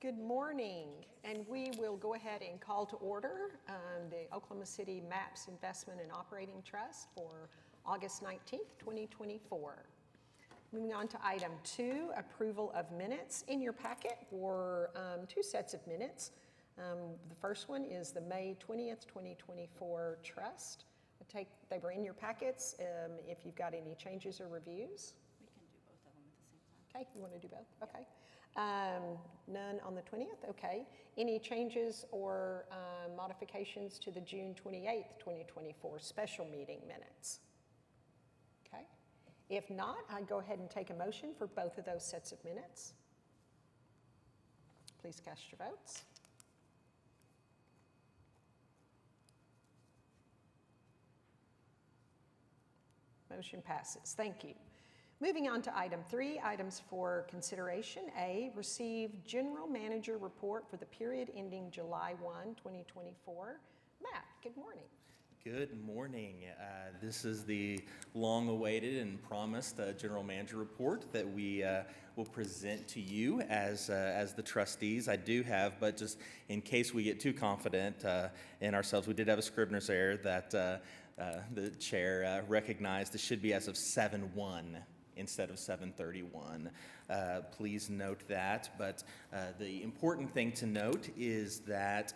Good morning, and we will go ahead and call to order the Oklahoma City MAPS Investment and Operating Trust for August 19th, 2024. Moving on to item 2, approval of minutes. In your packet were 2 sets of minutes. The first one is the May 20th, 2024 trust. They were in your packets. If you've got any changes or reviews. We can do both of them at the same time. Okay, you want to do both? Okay. None on the 20th? Okay. Any changes or modifications to the June 28th, 2024 special meeting minutes? Okay. If not, I'd go ahead and take a motion for both of those sets of minutes. Please cast your votes. Motion passes. Thank you. Moving on to item 3, items for consideration. A, receive general manager report for the period ending July 1, 2024. Matt, good morning. Good morning. This is the long-awaited and promised general manager report that we will present to you as the trustees. I do have, but just in case we get too confident in ourselves, we did have a Scribner's error that the chair recognized. It should be as of 7/1. Instead of 7/31. Please note that. But the important thing to note is that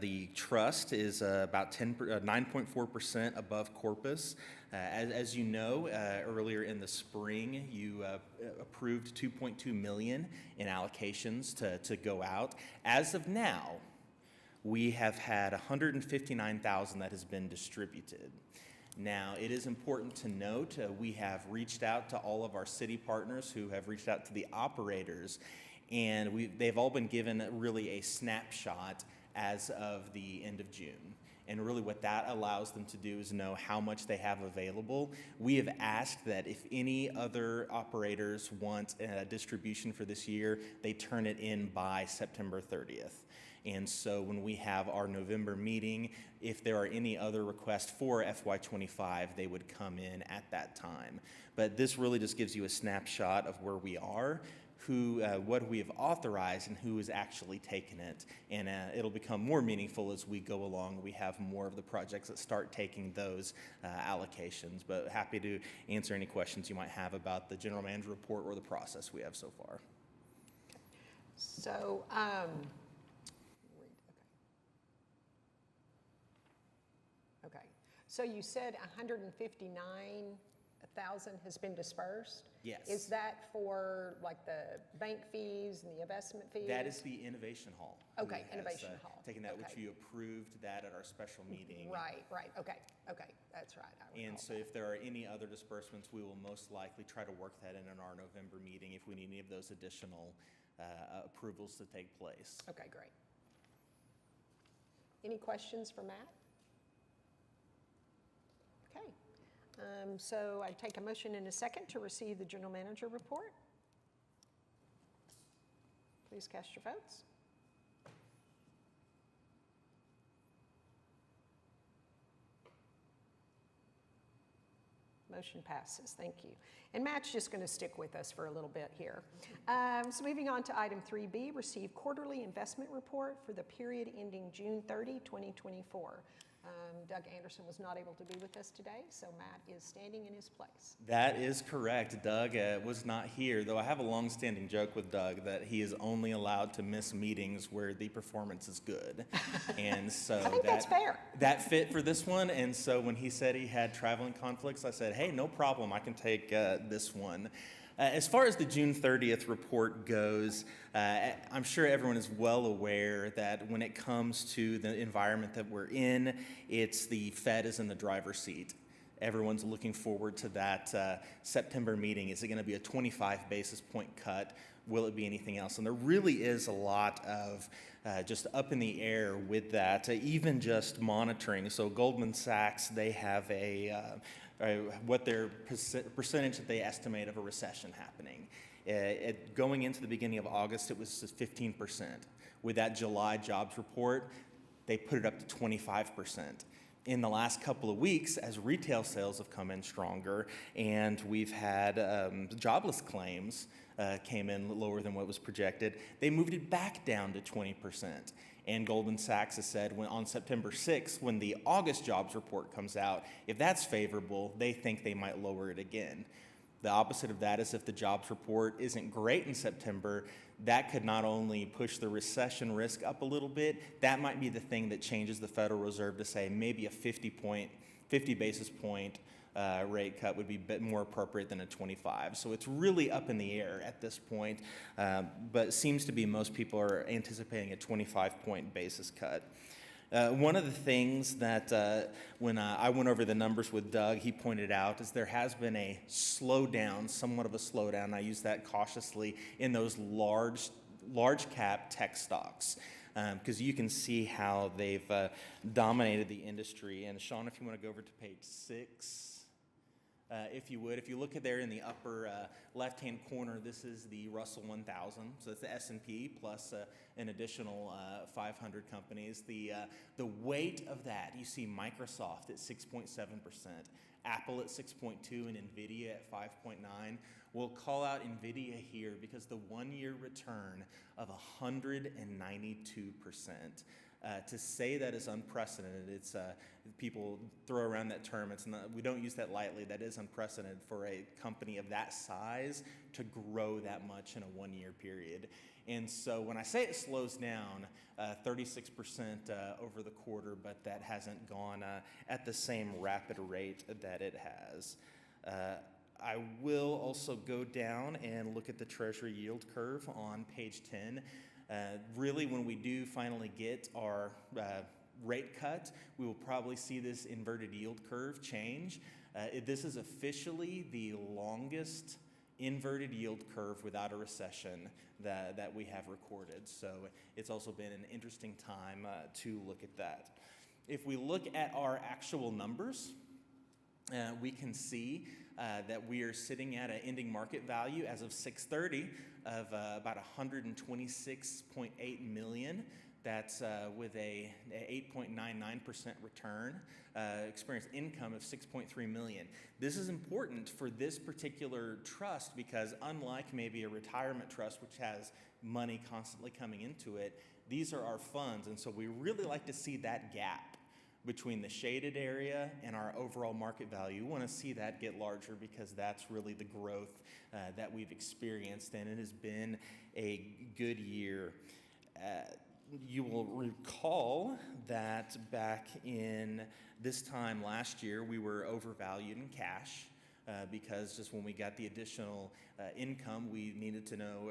the trust is about 9.4% above corpus. As you know, earlier in the spring, you approved $2.2 million in allocations to go out. As of now, we have had $159,000 that has been distributed. Now, it is important to note we have reached out to all of our city partners who have reached out to the operators, and they've all been given really a snapshot as of the end of June. And really what that allows them to do is know how much they have available. We have asked that if any other operators want a distribution for this year, they turn it in by September 30th. And so when we have our November meeting, if there are any other requests for FY25, they would come in at that time. But this really just gives you a snapshot of where we are, what we have authorized, and who has actually taken it. And it'll become more meaningful as we go along. We have more of the projects that start taking those allocations. But happy to answer any questions you might have about the general manager report or the process we have so far. So, okay. So you said 159,000 has been dispersed? Yes. Is that for like the bank fees and the investment fees? That is the Innovation Hall. Okay, Innovation Hall. Taking that, okay. which you approved that at our special meeting. Right, okay, that's right. And so if there are any other disbursements, we will most likely try to work that in our November meeting if we need any of those additional approvals to take place. Okay, great. Any questions for Matt? Okay. So I take a motion in a second to receive the general manager report. Please cast your votes. Motion passes. Thank you. And Matt's just going to stick with us for a little bit here. So moving on to item 3B, receive quarterly investment report for the period ending June 30, 2024. Doug Anderson was not able to be with us today, so Matt is standing in his place. That is correct. Doug was not here, though I have a long-standing joke with Doug that he is only allowed to miss meetings where the performance is good. And so I think that's fair. That fit for this one, and so when he said he had traveling conflicts, I said, hey, no problem, I can take this one. As far as the June 30th report goes, I'm sure everyone is well aware that when it comes to the environment that we're in, it's the Fed is in the driver's seat. Everyone's looking forward to that September meeting. Is it going to be a 25 basis point cut? Will it be anything else? And there really is a lot of just up in the air with that, even just monitoring. So Goldman Sachs, they have what their percentage that they estimate of a recession happening. Going into the beginning of August, it was 15%. With that July jobs report, they put it up to 25%. in the last couple of weeks, as retail sales have come in stronger and we've had jobless claims came in lower than what was projected, they moved it back down to 20%. And Goldman Sachs has said on September 6th, when the August jobs report comes out, if that's favorable, they think they might lower it again. The opposite of that is if the jobs report isn't great in September, that could not only push the recession risk up a little bit, that might be the thing that changes the Federal Reserve to say maybe a 50 basis point rate cut would be a bit more appropriate than a 25. So it's really up in the air at this point, but it seems to be most people are anticipating a 25-point basis cut. One of the things that when I went over the numbers with Doug, he pointed out is there has been a slowdown, somewhat of a slowdown, I use that cautiously, in those large cap tech stocks. Because you can see how they've dominated the industry. And Sean, if you want to go over to page 6. If you would, if you look at there in the upper left-hand corner, this is the Russell 1000. So it's the S&P plus an additional 500 companies. The weight of that, you see Microsoft at 6.7%, Apple at 6.2%, and NVIDIA at 5.9%. We'll call out NVIDIA here because the one-year return of 192%. To say that is unprecedented, it's people throw around that term. It's not. We don't use that lightly. That is unprecedented for a company of that size to grow that much in a one-year period. And so when I say it slows down, 36% over the quarter, but that hasn't gone at the same rapid rate that it has. I will also go down and look at the Treasury yield curve on page 10. Really, when we do finally get our rate cut, we will probably see this inverted yield curve change. This is officially the longest inverted yield curve without a recession that we have recorded. So it's also been an interesting time to look at that. If we look at our actual numbers, we can see that we are sitting at an ending market value as of 6/30 of about $126.8 million. That's with a 8.99% return, experienced income of $6.3 million. This is important for this particular trust because unlike maybe a retirement trust, which has money constantly coming into it, these are our funds. And so we really like to see that gap between the shaded area and our overall market value. We want to see that get larger because that's really the growth that we've experienced, and it has been a good year. You will recall that back in this time last year, we were overvalued in cash because just when we got the additional income, we needed to know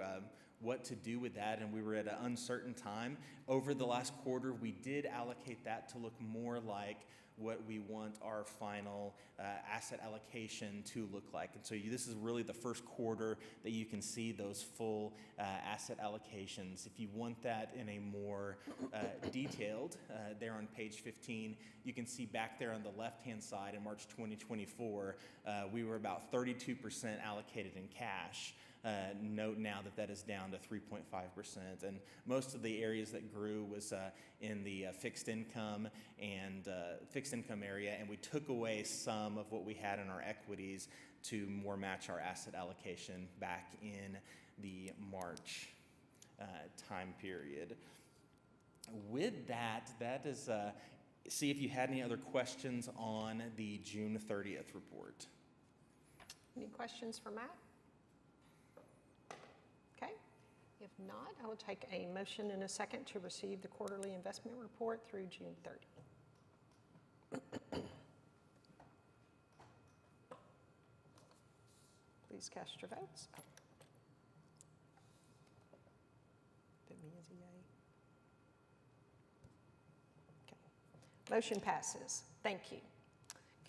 what to do with that, and we were at an uncertain time. Over the last quarter, we did allocate that to look more like what we want our final asset allocation to look like. And so this is really the first quarter that you can see those full asset allocations. If you want that in a more detailed, there on page 15, you can see back there on the left-hand side in March 2024, we were about 32% allocated in cash. Note now that is down to 3.5%, and most of the areas that grew was in the fixed income area, and we took away some of what we had in our equities to more match our asset allocation back in the March time period. With that is see if you had any other questions on the June 30th report. Any questions for Matt? Okay. If not, I will take a motion and a second to receive the quarterly investment report through June 30. Please cast your votes. Put me as a yay. Okay. Motion passes. Thank you.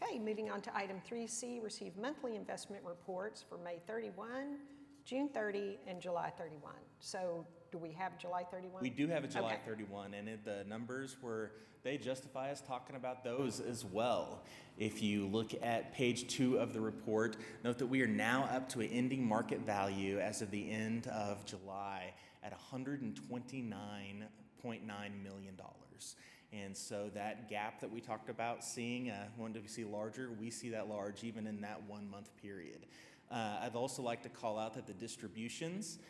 Okay, moving on to item 3C, receive monthly investment reports for May 31, June 30, and July 31. So do we have July 31? We do have a July Okay. 31, and the numbers they justify us talking about those as well. If you look at page 2 of the report, note that we are now up to an ending market value as of the end of July at $129.9 million. And so that gap that we talked about seeing, wanted to see larger, we see that large even in that 1 month period. I'd also like to call out that the distributions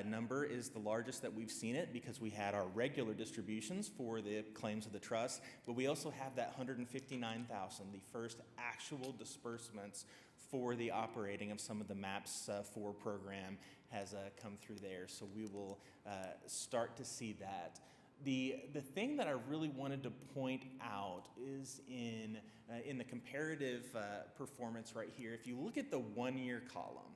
number is the largest that we've seen it because we had our regular distributions for the claims of the trust, but we also have that 159,000, the first actual disbursements for the operating of some of the MAPS 4 program has come through there. So we will start to see that. The thing that I really wanted to point out is in the comparative performance right here. If you look at the 1-year column,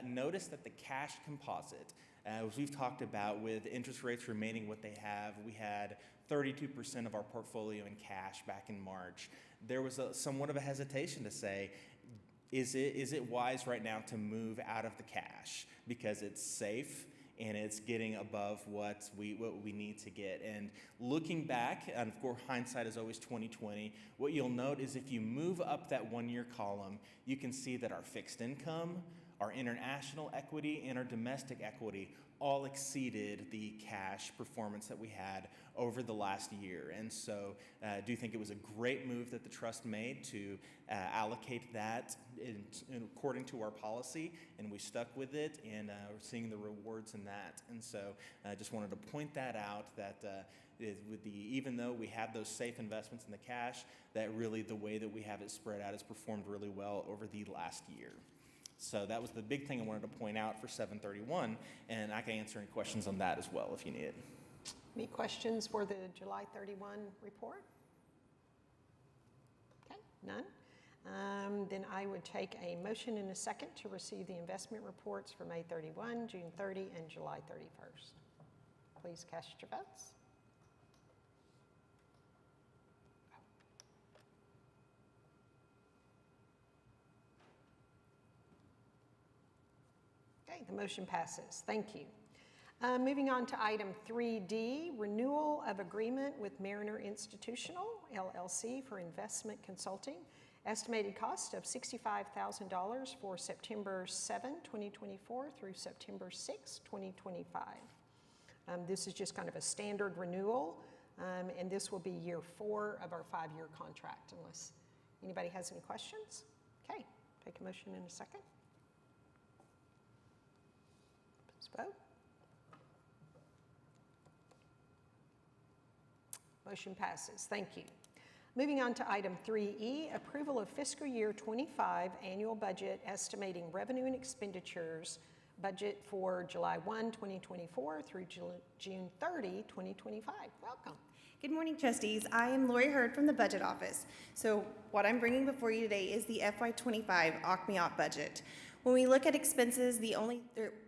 notice that the cash composite, as we've talked about with interest rates remaining what they have, we had 32% of our portfolio in cash back in March. There was somewhat of a hesitation to say, is it wise right now to move out of the cash because it's safe and it's getting above what we need to get? And looking back, and of course hindsight is always 20/20, what you'll note is if you move up that 1-year column, you can see that our fixed income, our international equity, and our domestic equity all exceeded the cash performance that we had over the last year. And so I do think it was a great move that the trust made to allocate that according to our policy, and we stuck with it, and we're seeing the rewards in that. And so I just wanted to point that out, that even though we have those safe investments in the cash, that really the way that we have it spread out has performed really well over the last year. So that was the big thing I wanted to point out for 7/31, and I can answer any questions on that as well if you need it. Any questions for the July 31 report? Okay, none. Then I would take a motion and a second to receive the investment reports for May 31, June 30, and July 31st. Please cast your votes. Okay, the motion passes. Thank you. Moving on to item 3D, renewal of agreement with Mariner Institutional, LLC for investment consulting. Estimated cost of $65,000 for September 7, 2024 through September 6, 2025. This is just kind of a standard renewal, and this will be year 4 of our 5-year contract, unless anybody has any questions. Okay, take a motion in a second. Please vote. Motion passes. Thank you. Moving on to item 3E, approval of fiscal year 25 annual budget estimating revenue and expenditures budget for July 1, 2024 through June 30, 2025. Welcome. Good morning, trustees. I am Lori Hurd from the Budget Office. So what I'm bringing before you today is the FY25 OCMEOT budget. When we look at expenses, when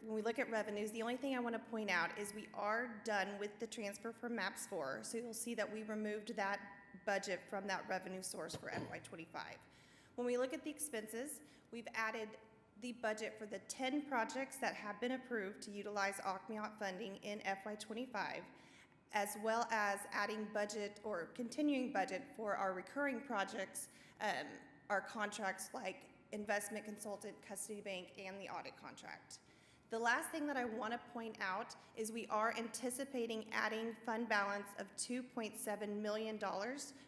we look at revenues, the only thing I want to point out is we are done with the transfer from MAPS 4. So you'll see that we removed that budget from that revenue source for FY25. When we look at the expenses, we've added the budget for the 10 projects that have been approved to utilize OCMEOT funding in FY25, as well as adding budget or continuing budget for our recurring projects, our contracts like investment consultant, custody bank, and the audit contract. The last thing that I want to point out is we are anticipating adding fund balance of $2.7 million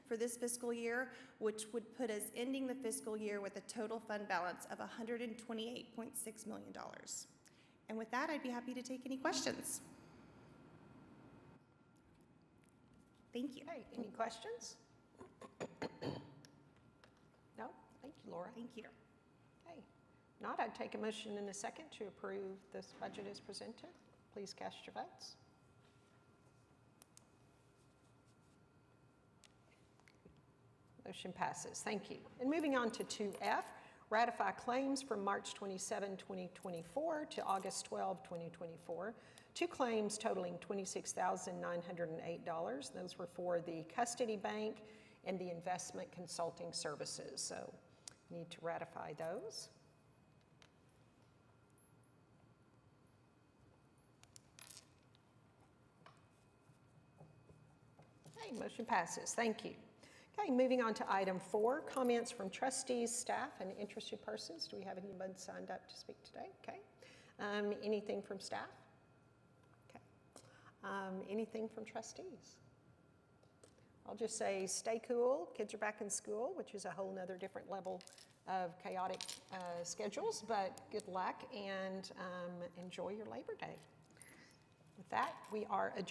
for this fiscal year, which would put us ending the fiscal year with a total fund balance of $128.6 million. And with that, I'd be happy to take any questions. Thank you. Okay, any questions? No? Thank you, Laura. Thank you. Okay. Not, I'd take a motion in a second to approve this budget as presented. Please cast your votes. Motion passes. Thank you. And moving on to 2F, ratify claims from March 27, 2024 to August 12, 2024. 2 claims totaling $26,908. Those were for the custody bank and the investment consulting services. So need to ratify those. Okay, motion passes. Thank you. Okay, moving on to item 4, comments from trustees, staff, and interested persons. Do we have anybody signed up to speak today? Okay. Anything from staff? Okay. Anything from trustees? I'll just say stay cool. Kids are back in school, which is a whole nother different level of chaotic schedules, but good luck and enjoy your Labor Day. With that, we are adjourned.